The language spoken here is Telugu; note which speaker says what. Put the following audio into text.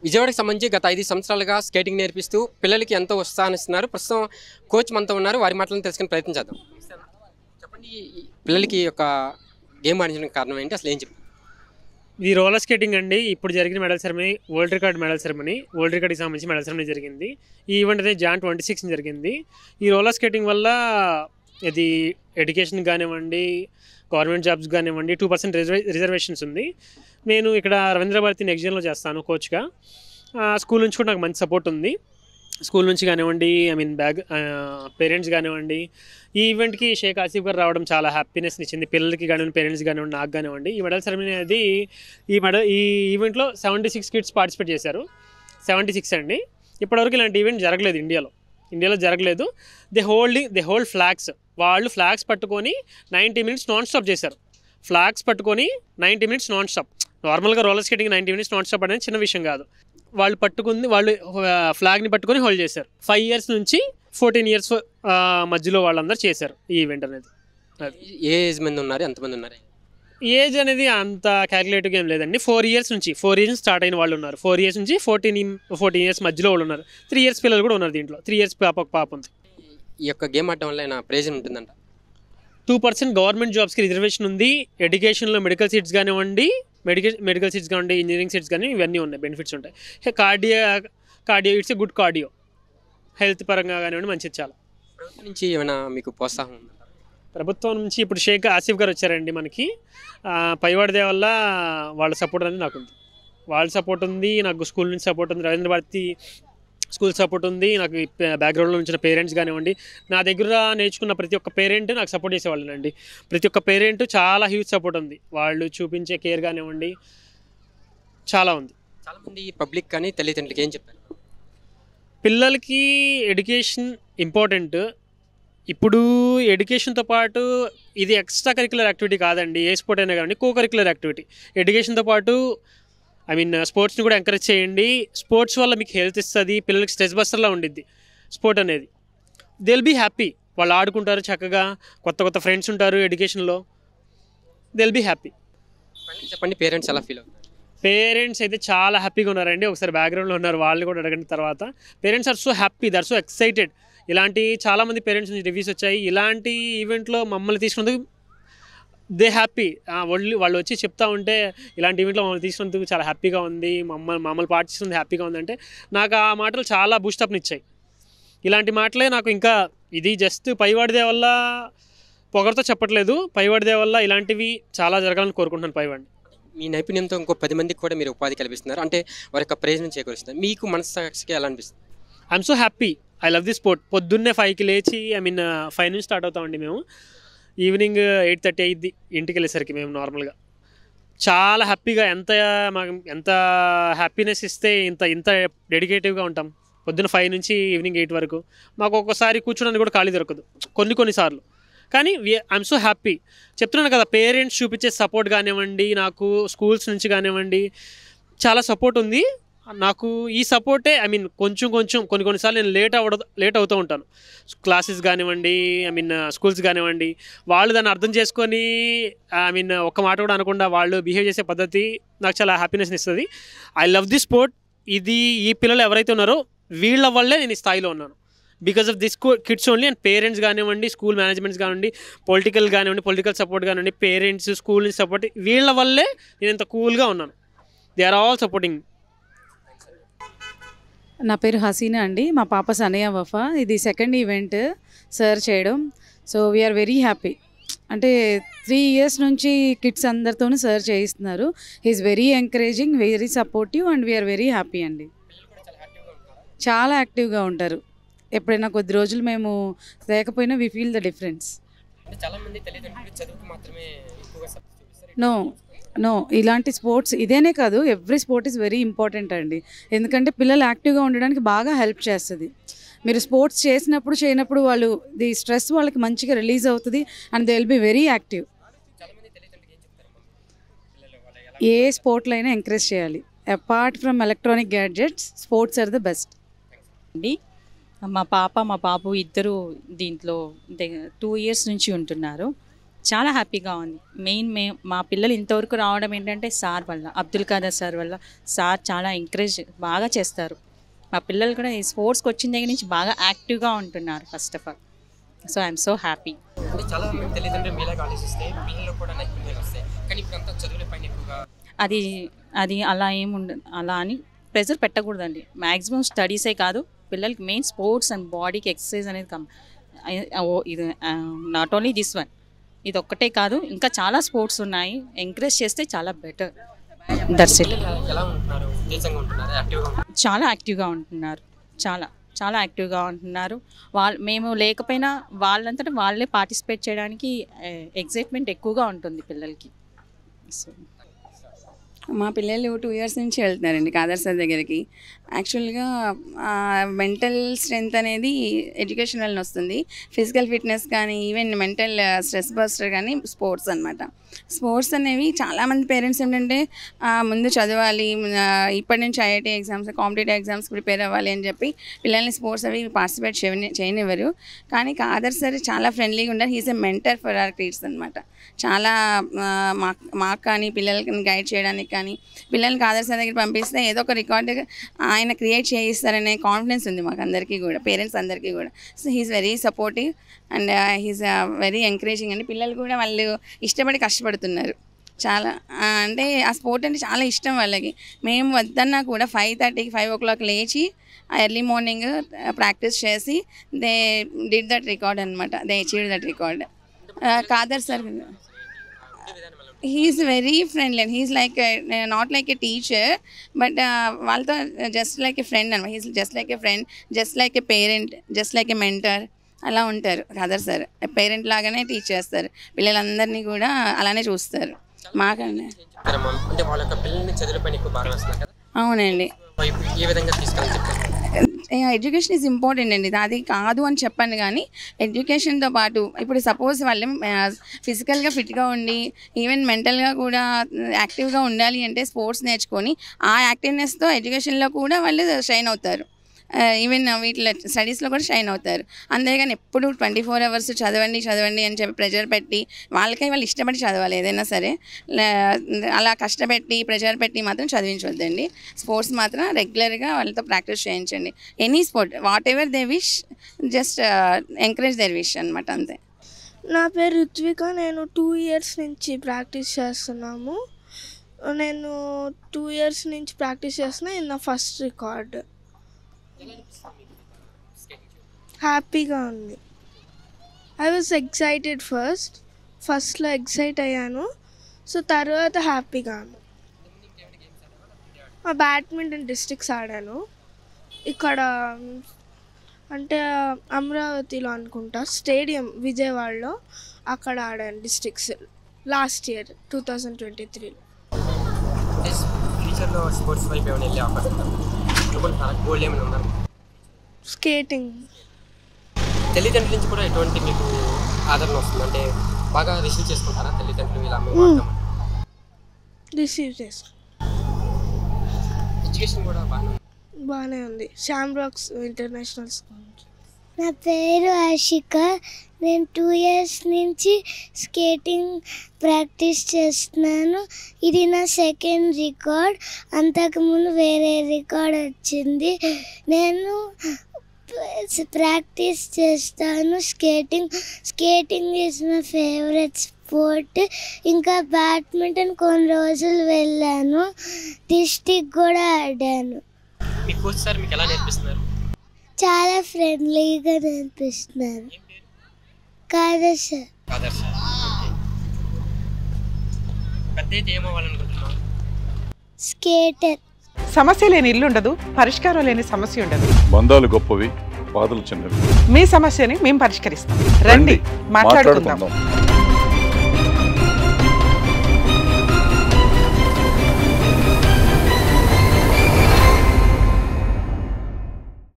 Speaker 1: విజయవాడకి సంబంధించి గత 5 సంవత్సరాలుగా స్కేటింగ్ నేర్పిస్తూ పిల్లలకి ఎంతో ఉత్సాహాన్నిస్తున్నారు. ప్రస్తుతం కోచ్ మనతో ఉన్నారు. వారి మాటలను తెలుసుకునే ప్రయత్నం చేద్దాం. చెప్పండి, ఈ పిల్లలకి యొక్క గేమ్ ఆడించడానికి కారణం ఏంటి? అసలు ఏం చెప్తారు?
Speaker 2: ఇది రోలర్ స్కేటింగ్ అండి. ఇప్పుడు జరిగిన medal ceremony world record world రికార్డ్కి సంబంధించి మెడల్ సెరమనీ జరిగింది. ఈ ఈవెంట్ అనేది జాన్ 26 జరిగింది. ఈ రోలర్ స్కేటింగ్ వల్ల ఇది ఎడ్యుకేషన్ కానివ్వండి, గవర్నమెంట్ జాబ్స్ కానివ్వండి 2% రిజర్వేషన్స్ ఉంది. నేను ఇక్కడ రవీంద్ర భారతి నెక్స్ట్ జన్లో చేస్తాను కోచ్గా. స్కూల్ నుంచి కూడా నాకు మంచి సపోర్ట్ ఉంది. స్కూల్ నుంచి కానివ్వండి, పేరెంట్స్ కానివ్వండి. ఈ ఈవెంట్కి షేక్ ఆసిఫ్ గారు రావడం చాలా హ్యాపీనెస్ని ఇచ్చింది. పిల్లలకి కానివ్వండి, పేరెంట్స్ కానివ్వండి, నాకు కానివ్వండి. ఈ మెడల్ సెరమనీ అనేది ఈ ఈవెంట్లో 76 కిడ్స్ పార్టిసిపేట్ చేశారు. 76 అండి. ఇప్పటివరకు ఇలాంటి ఈవెంట్ జరగలేదు ఇండియాలో జరగలేదు. They hold flags. వాళ్ళు ఫ్లాగ్స్ పట్టుకొని 90 మినిట్స్ నాన్ స్టాప్ చేశారు. ఫ్లాగ్స్ పట్టుకొని 90 మినిట్స్ నాన్ స్టాప్. నార్మల్గా roller skating 90 minutes non stop అనేది చిన్న విషయం కాదు. వాళ్ళు ఫ్లాగ్ని పట్టుకొని హోల్డ్ చేశారు. 5 ఇయర్స్ నుంచి 14 ఇయర్స్ మధ్యలో వాళ్ళందరూ చేశారు ఈ ఈవెంట్ అనేది.
Speaker 1: ఏ ఏజ్ మంది ఉన్నారు? ఎంతమంది ఉన్నారు?
Speaker 2: ఏజ్ అనేది అంత క్యాలిక్యులేటివ్గా ఏం లేదండి. 4 ఇయర్స్ నుంచి స్టార్ట్ అయిన వాళ్ళు ఉన్నారు. 4 ఇయర్స్ నుంచి 14 ఇయర్స్ మధ్యలో వాళ్ళు ఉన్నారు. 3 ఇయర్స్ పిల్లలు కూడా ఉన్నారు దీంట్లో. 3 ఇయర్స్ పాప ఉంది.
Speaker 1: ఈ యొక్క గేమ్ ఆడటం వల్ల ఏమైనా ప్రయోజనం ఉంటుందంట?
Speaker 2: 2% గవర్నమెంట్ జాబ్స్కి రిజర్వేషన్ ఉంది. ఎడ్యుకేషన్లో మెడికల్ సీట్స్ కానివ్వండి, ఇంజనీరింగ్ సీట్స్ కానీ ఇవన్నీ ఉన్నాయి, బెనిఫిట్స్ ఉంటాయి. Cardio it's a good cardio. Health పరంగా కానివ్వండి మంచిది చాలా.
Speaker 1: ప్రభుత్వం నుంచి ఏమైనా మీకు ప్రోత్సాహం ఉందంట?
Speaker 2: ప్రభుత్వం నుంచి ఇప్పుడు షేక్ ఆసిఫ్ గారు వచ్చారండి మనకి. పైవాడిదే వల్ల వాళ్ళ సపోర్ట్ అనేది నాకు ఉంది. వాళ్ళ సపోర్ట్ ఉంది, నాకు స్కూల్ నుంచి సపోర్ట్ ఉంది, రవీంద్ర భారతి స్కూల్ సపోర్ట్ ఉంది, నాకు బ్యాక్గ్రౌండ్లో ఉంచిన పేరెంట్స్ కానివ్వండి. నా దగ్గర నేర్చుకున్న ప్రతి ఒక్క పేరెంట్ నాకు సపోర్ట్ చేసేవాళ్ళనండి. ప్రతి ఒక్క పేరెంట్ చాలా హ్యూజ్ సపోర్ట్ ఉంది. వాళ్ళు చూపించే కేర్ కానివ్వండి చాలా ఉంది.
Speaker 1: చాలామంది పబ్లిక్ కానీ తల్లిదండ్రులకి ఏం చెప్తారు?
Speaker 2: పిల్లలకి ఎడ్యుకేషన్ ఇంపార్టెంట్. ఇప్పుడు ఎడ్యుకేషన్తో పాటు ఇది ఎక్స్ట్రా కరిక్యులర్ యాక్టివిటీ కాదండి. ఏ స్పోర్ట్ అయినా కానీ కో కరిక్యులర్ యాక్టివిటీ. ఎడ్యుకేషన్తో పాటు స్పోర్ట్స్ని కూడా ఎంకరేజ్ చేయండి. స్పోర్ట్స్ వల్ల మీకు హెల్త్ ఇస్తుంది. పిల్లలకి స్ట్రెస్ బస్టర్లా ఉండిద్ది స్పోర్ట్ అనేది. They will be happy. వాళ్ళు ఆడుకుంటారు చక్కగా, కొత్త ఫ్రెండ్స్ ఉంటారు ఎడ్యుకేషన్లో. They will be happy.
Speaker 1: చెప్పండి, పేరెంట్స్ ఎలా ఫీల్ అవుతారు?
Speaker 2: పేరెంట్స్ అయితే చాలా హ్యాపీగా ఉన్నారండి. ఒకసారి బ్యాక్గ్రౌండ్లో ఉన్నారు, వాళ్ళు కూడా అడగండి తర్వాత. Parents are so happy, they are so excited. ఇలాంటి చాలామంది పేరెంట్స్ నుంచి రివ్యూస్ వచ్చాయి. ఇలాంటి ఈవెంట్లో మమ్మల్ని తీసుకున్నందుకు దే హ్యాపీ. వాళ్ళు వచ్చి చెప్తా ఉంటే ఇలాంటి ఈవెంట్లో మమ్మల్ని తీసుకున్నందుకు చాలా హ్యాపీగా ఉంది, మమ్మల్ని పాటిస్తుంది హ్యాపీగా ఉందంటే నాకు ఆ మాటలు చాలా బూస్టప్ని ఇచ్చాయి. ఇలాంటి మాటలే నాకు ఇంకా, ఇది జస్ట్ పైవాడిదే వల్ల పొగరుతో చెప్పట్లేదు, పైవాడిదే వల్ల ఇలాంటివి చాలా జరగాలని కోరుకుంటున్నాను. పైవాడిని
Speaker 1: మీ నైపుణ్యంతో ఇంకో 10 మందికి కూడా మీరు ఉపాధి కల్పిస్తున్నారు అంటే వారి యొక్క ప్రయోజనం చేకూరుస్తున్నారు. మీకు మనస్సాక్షికి ఎలా అనిపిస్తుంది?
Speaker 2: I'm so happy. I love the sport. పొద్దున్నే 5కి లేచి 5 నుంచి స్టార్ట్ అవుతామండి మేము. ఈవినింగ్ 8:30 అయ్యిద్ది ఇంటికి వెళ్ళేసరికి. మేము నార్మల్గా చాలా హ్యాపీగా, ఎంత హ్యాపీనెస్ ఇస్తే ఇంత డెడికేటివ్గా ఉంటాం. పొద్దున్న 5 నుంచి ఈవినింగ్ 8 వరకు. మాకు ఒక్కోసారి కూర్చోడానికి కూడా ఖాళీ దొరకదు కొన్నిసార్లు. కానీ ఐఎమ్ సో హ్యాపీ. చెప్తున్నాను కదా, పేరెంట్స్ చూపించే సపోర్ట్ కానివ్వండి, నాకు స్కూల్స్ నుంచి కానివ్వండి చాలా సపోర్ట్ ఉంది. నాకు ఈ సపోర్టే కొంచెం కొన్నిసార్లు నేను లేట్ అవుతూ ఉంటాను. క్లాసెస్ కానివ్వండి, స్కూల్స్ కానివ్వండి. వాళ్ళు దాన్ని అర్థం చేసుకొని ఒక్క మాట కూడా అనకుండా వాళ్ళు బిహేవ్ చేసే పద్ధతి నాకు చాలా హ్యాపీనెస్ని ఇస్తుంది. I love the sport. ఈ పిల్లలు ఎవరైతే ఉన్నారో వీళ్ళ వల్లే నేను ఈ స్థాయిలో ఉన్నాను. Because of this kids only. And parents కానివ్వండి, స్కూల్ మేనేజ్మెంట్స్ కానివ్వండి, పొలిటికల్ సపోర్ట్ కానివ్వండి, పేరెంట్స్, స్కూల్ నుంచి సపోర్ట్, వీళ్ళ వల్లే నేను ఇంత కూల్గా ఉన్నాను. They are all supporting.
Speaker 3: నా పేరు హసీనా అండి. మా పాప సనియా వఫా. ఇది సెకండ్ ఈవెంట్ సార్ చేయడం. So we are very happy. అంటే 3 ఇయర్స్ నుంచి కిడ్స్ అందరితోనూ సార్ చేయిస్తున్నారు. He is very encouraging, very supportive and we are very happy అండి. చాలా యాక్టివ్గా ఉంటారు. ఎప్పుడైనా కొద్ది రోజులు మేము లేకపోయినా we feel the difference. No ఇలాంటి స్పోర్ట్స్ ఇదేనే కాదు, every sport is very important అండి. ఎందుకంటే పిల్లలు యాక్టివ్గా ఉండడానికి బాగా హెల్ప్ చేస్తుంది. మీరు స్పోర్ట్స్ చేయనప్పుడు వాళ్ళు స్ట్రెస్ వాళ్ళకి మంచిగా రిలీజ్ అవుతుంది and they will be very active. ఏ స్పోర్ట్లో అయినా ఎంకరేజ్ చేయాలి. Apart from electronic gadgets, sports are the best
Speaker 4: అండి. మా బాబు ఇద్దరు దీంట్లో 2 ఇయర్స్ నుంచి ఉంటున్నారు. చాలా హ్యాపీగా ఉంది. మెయిన్ మా పిల్లలు ఇంతవరకు రావడం ఏంటంటే సార్ వల్ల, అబ్దుల్ ఖాదర్ సార్ వల్ల. సార్ చాలా ఎంకరేజ్ బాగా చేస్తారు. మా పిల్లలు కూడా ఈ స్పోర్ట్స్కి వచ్చిన దగ్గర నుంచి బాగా యాక్టివ్గా ఉంటున్నారు first of all. So I'm so happy.
Speaker 1: అంటే చాలా మంది తల్లిదండ్రులు మీలాగా ఆలోచిస్తే పిల్లలు కూడా నైపుణ్యాలు వస్తాయి, కానీ ఇప్పుడు అంతా చదువుల పైన ఎక్కువగా
Speaker 4: అది అలా ఏముండదు, అలా అని ప్రెజర్ పెట్టకూడదండి. మ్యాక్సిమం స్టడీసే కాదు, పిల్లలకి మెయిన్ స్పోర్ట్స్ అండ్ బాడీకి ఎక్సర్సైజ్ అనేది ఇది నాట్ ఓన్లీ దిస్ వన్, ఇది ఒక్కటే కాదు, ఇంకా చాలా స్పోర్ట్స్ ఉన్నాయి. ఎంకరేజ్ చేస్తే చాలా బెటర్. That's it.
Speaker 1: ఎలా ఉంటున్నారు? ఉత్తేజంగా ఉంటున్నారు, యాక్టివ్గా ఉంటున్నారు?
Speaker 4: చాలా యాక్టివ్గా ఉంటున్నారు, చాలా యాక్టివ్గా ఉంటున్నారు. మేము లేకపోయినా వాళ్ళంతటా వాళ్ళే పార్టిసిపేట్ చేయడానికి ఎగ్జైట్మెంట్ ఎక్కువగా ఉంటుంది పిల్లలకి. సో
Speaker 5: మా పిల్లలు 2 years నుంచి వెళ్తున్నారండి ఖాదర్ సార్ దగ్గరికి. యాక్చువల్గా మెంటల్ స్ట్రెంగ్త్ అనేది ఎడ్యుకేషన్ వల్ల వస్తుంది. ఫిజికల్ ఫిట్నెస్ కానీ ఈవెన్ మెంటల్ స్ట్రెస్ బస్టర్ కానీ స్పోర్ట్స్ అనమాట. స్పోర్ట్స్ అనేవి చాలామంది పేరెంట్స్ ఏంటంటే ముందు చదవాలి, ఇప్పటి నుంచి IIT exams competitive exams prepare అవ్వాలి అని చెప్పి పిల్లల్ని స్పోర్ట్స్ అవి పార్టిసిపేట్ చేయనివ్వరు. కానీ ఖాదర్ సార్ చాలా ఫ్రెండ్లీగా ఉంటారు. He's a mentor for our kids అనమాట. చాలా మాకు కానీ పిల్లలకి గైడ్ చేయడానికి కానీ పిల్లల్ని ఖాదర్ సార్ దగ్గర పంపిస్తే ఏదో ఒక రికార్డు ఆయన క్రియేట్ చేయిస్తారనే కాన్ఫిడెన్స్ ఉంది మాకు అందరికీ కూడా, పేరెంట్స్ అందరికీ కూడా. So he's very supportive and he's very encouraging అండి. పిల్లలు కూడా వాళ్ళు ఇష్టపడి కష్టపడుతున్నారు చాలా. అంటే ఆ స్పోర్ట్ అంటే చాలా ఇష్టం వాళ్ళకి. మేము వద్దన్నా కూడా 5:30కి 5 o'clock లేచి ఎర్లీ మార్నింగ్ ప్రాక్టీస్ చేసి దే డిడ్ దట్ రికార్డ్ అనమాట. They achieved that record. Khader sir he's very friendly and he's like not like a teacher but వాళ్ళతో just like a friend and he's just like a friend, just like a parent, just like a mentor అలా ఉంటారు ఖాదర్ సార్. పేరెంట్ లాగానే టీచ్ చేస్తారు, పిల్లలందరినీ కూడా అలానే చూస్తారు మాకన్నా.
Speaker 1: అంటే వాళ్ళ యొక్క పిల్లల్ని చదువుల పైన ఎక్కువ బాగా వేస్తున్నారు కదా.
Speaker 5: అవునండి,
Speaker 1: ఏ విధంగా తీసుకెళ్ళి చెప్తారు?
Speaker 5: ఎడ్యుకేషన్ ఈజ్ ఇంపార్టెంట్ అండి, అది కాదు అని చెప్పాను. కానీ ఎడ్యుకేషన్తో పాటు ఇప్పుడు సపోజ్ వాళ్ళు ఫిజికల్గా ఫిట్గా ఉండి ఈవెన్ మెంటల్గా కూడా యాక్టివ్గా ఉండాలి అంటే స్పోర్ట్స్ నేర్చుకొని ఆ యాక్టివ్నెస్తో ఎడ్యుకేషన్లో కూడా వాళ్ళు షైన్ అవుతారు. ఈవెన్ వీటిలో స్టడీస్లో కూడా షైన్ అవుతారు. అంతేగాని ఎప్పుడు 24 hours చదవండి అని చెప్పి ప్రెషర్ పెట్టి వాళ్ళకై వాళ్ళు ఇష్టపడి చదవాలి ఏదైనా సరే. అలా కష్టపెట్టి ప్రెషర్ పెట్టి మాత్రం చదివించవద్దండి. స్పోర్ట్స్ మాత్రం రెగ్యులర్గా వాళ్ళతో ప్రాక్టీస్ చేయించండి. Any sport whatever they wish, just encourage their wish అనమాట, అంతే.
Speaker 6: నా పేరు రుత్విక. నేను 2 years నుంచి ప్రాక్టీస్ చేస్తున్నాము. నేను 2 years నుంచి ప్రాక్టీస్ చేస్తున్నా. ఇది నా ఫస్ట్ రికార్డ్. హ్యాపీగా ఉంది. ఐ వాజ్ ఎక్సైటెడ్ ఫస్ట్లో ఎక్సైట్ అయ్యాను. సో తర్వాత హ్యాపీగా ఉంది. బ్యాడ్మింటన్ డిస్ట్రిక్ట్స్ ఆడాను ఇక్కడ, అంటే అమరావతిలో అనుకుంటా, స్టేడియం విజయవాడలో, అక్కడ ఆడాను డిస్ట్రిక్ట్స్ లాస్ట్ ఇయర్ 2023. స్కేటింగ్.
Speaker 1: తల్లిదండ్రుల నుంచి కూడా ఎటువంటి మీకు ఆదరణ వస్తుంది? అంటే బాగా రిసీవ్ చేసుకుంటారా తల్లిదండ్రులు? ఇలా
Speaker 6: రిసీవ్ చేసుకుంటాం.
Speaker 1: ఎడ్యుకేషన్ కూడా
Speaker 6: బాగానే ఉంది. శామ్రాక్స్ ఇంటర్నేషనల్ స్కూల్.
Speaker 7: నా పేరు ఆషిక. నేను 2 years నుంచి స్కేటింగ్ ప్రాక్టీస్ చేస్తున్నాను. ఇది నా సెకండ్ రికార్డ్. అంతకుముందు వేరే రికార్డ్ వచ్చింది. నేను ప్రాక్టీస్ చేస్తాను skating is my favourite sport. ఇంకా బ్యాడ్మింటన్ కొన్ని రోజులు వెళ్ళాను, డిస్ట్రిక్ట్ కూడా ఆడాను.
Speaker 1: మీ కోచ్ సార్ మీకు ఎలా నేర్పిస్తున్నారు?
Speaker 7: చాలా ఫ్రెండ్లీగా నేర్పిస్తున్నారు. ఖాదర్ సార్.
Speaker 1: పెద్దయితే ఏమవ్వాలనుకుంటున్నావు?
Speaker 7: స్కేటర్.
Speaker 8: సమస్య లేని ఇల్లు ఉండదు, పరిష్కారం లేని సమస్య ఉండదు.
Speaker 9: బంధాలు గొప్పవి, బాధలు చిన్నవి.
Speaker 8: మీ సమస్యని మేము పరిష్కరిస్తాం. రండి, మాట్లాడుకుందాం.